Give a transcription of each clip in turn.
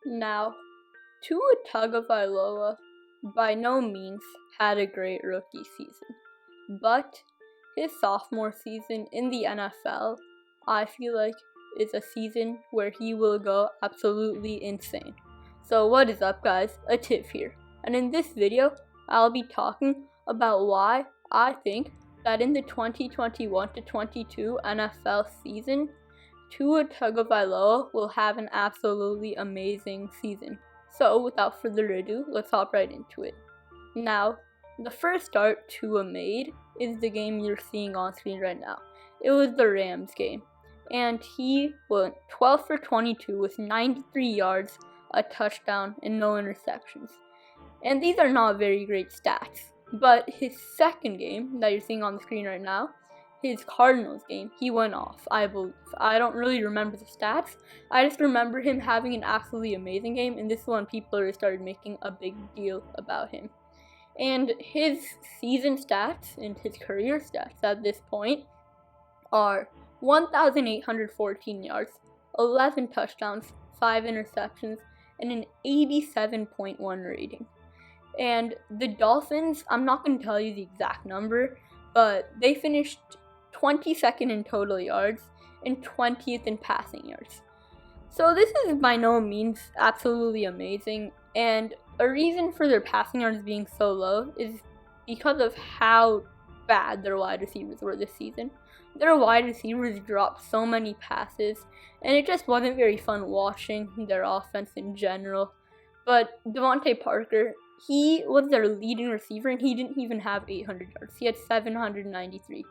Now, Tua Tagovailoa by no means had a great rookie season, but his sophomore season in the NFL, I feel like, is a season where he will go absolutely insane. So what is up, guys? Ativ here, and in this video, I'll be talking about why I think that in the 2021-22 NFL season, Tua Tagovailoa will have an absolutely amazing season. So, without further ado, let's hop right into it. Now, the first start Tua made is the game you're seeing on screen right now. It was the Rams game, and he went 12 for 22 with 93 yards, a touchdown, and no interceptions. And these are not very great stats, but his second game that you're seeing on the screen right now, his Cardinals game, he went off, I believe. I don't really remember the stats. I just remember him having an absolutely amazing game, and this is when people really started making a big deal about him. And his season stats and his career stats at this point are 1,814 yards, 11 touchdowns, 5 interceptions, and an 87.1 rating. And the Dolphins, I'm not going to tell you the exact number, but they finished 22nd in total yards and 20th in passing yards. So this is by no means absolutely amazing, and a reason for their passing yards being so low is because of how bad their wide receivers were this season. Their wide receivers dropped so many passes, and it just wasn't very fun watching their offense in general. But Devontae Parker, he was their leading receiver, and he didn't even have 800 yards. He had 793.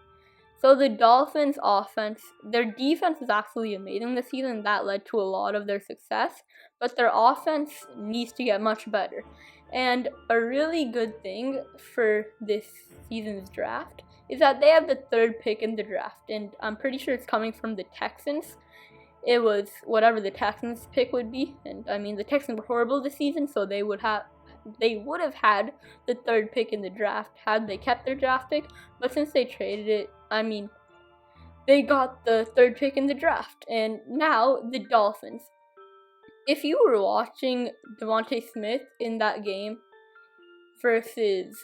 So the Dolphins' offense, their defense is absolutely amazing this season, and that led to a lot of their success, but their offense needs to get much better. And a really good thing for this season's draft is that they have the third pick in the draft, and I'm pretty sure it's coming from the Texans. It was whatever the Texans' pick would be, and I mean, the Texans were horrible this season, so they would have had the third pick in the draft had they kept their draft pick, but since they traded it, I mean, they got the third pick in the draft. And now the Dolphins. If you were watching Devontae Smith in that game versus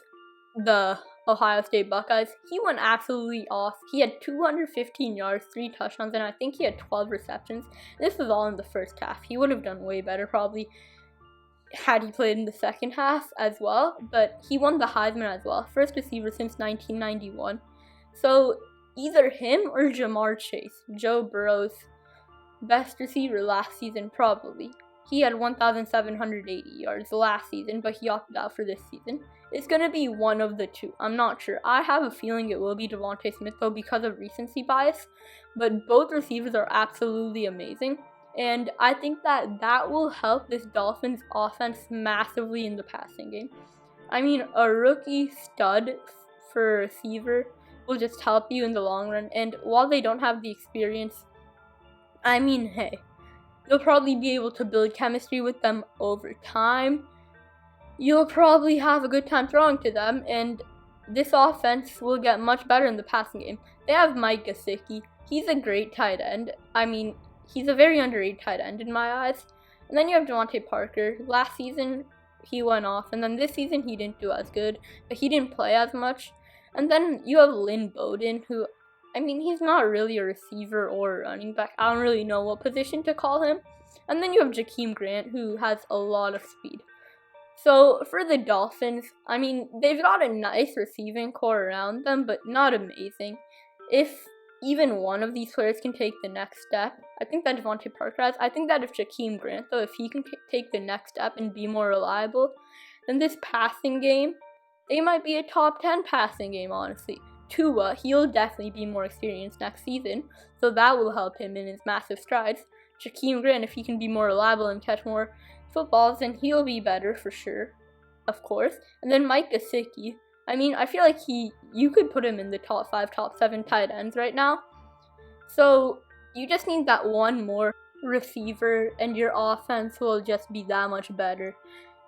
the Ohio State Buckeyes, he went absolutely off. He had 215 yards, 3 touchdowns, and I think he had 12 receptions. This was all in the first half. He would have done way better probably had he played in the second half as well, but he won the Heisman as well. First receiver since 1991. So either him or Ja'Marr Chase, Joe Burrow's best receiver last season probably. He had 1,780 yards last season, but he opted out for this season. It's going to be one of the two. I'm not sure. I have a feeling it will be Devontae Smith, though, because of recency bias. But both receivers are absolutely amazing. And I think that will help this Dolphins offense massively in the passing game. I mean, a rookie stud for a receiver will just help you in the long run. And while they don't have the experience, I mean, hey, you'll probably be able to build chemistry with them over time. You'll probably have a good time throwing to them, and this offense will get much better in the passing game. They have Mike Gesicki. He's a great tight end. I mean, he's a very underrated tight end in my eyes. And then you have Devontae Parker. Last season, he went off, and then this season he didn't do as good, but he didn't play as much. And then you have Lynn Bowden, who, I mean, he's not really a receiver or a running back. I don't really know what position to call him. And then you have Jakeem Grant, who has a lot of speed. So for the Dolphins, I mean, they've got a nice receiving core around them, but not amazing. If even one of these players can take the next step, I think that Devontae Parker has. I think that if Jakeem Grant, though, if he can take the next step and be more reliable, then this passing game, they might be a top 10 passing game, honestly. Tua, he'll definitely be more experienced next season, so that will help him in his massive strides. Jakeem Grant, if he can be more reliable and catch more footballs, then he'll be better for sure, of course. And then Mike Gesicki, I mean, I feel like you could put him in the top 5, top 7 tight ends right now. So you just need that one more receiver, and your offense will just be that much better.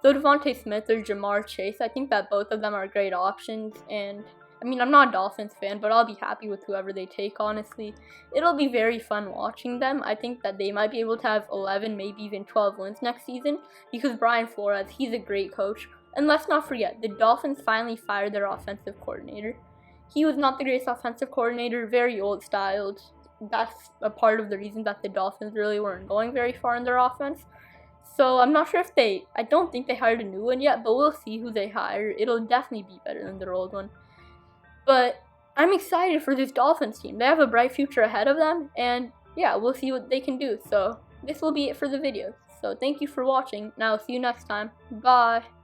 So Devontae Smith or Ja'Marr Chase, I think that both of them are great options, and I mean, I'm not a Dolphins fan, but I'll be happy with whoever they take, honestly. It'll be very fun watching them. I think that they might be able to have 11, maybe even 12 wins next season because Brian Flores, he's a great coach. And let's not forget, the Dolphins finally fired their offensive coordinator. He was not the greatest offensive coordinator, very old-styled. That's a part of the reason that the Dolphins really weren't going very far in their offense. So I'm not sure if I don't think they hired a new one yet, but we'll see who they hire. It'll definitely be better than their old one. But I'm excited for this Dolphins team. They have a bright future ahead of them, and yeah, we'll see what they can do. So this will be it for the video. So thank you for watching, and I'll see you next time. Bye!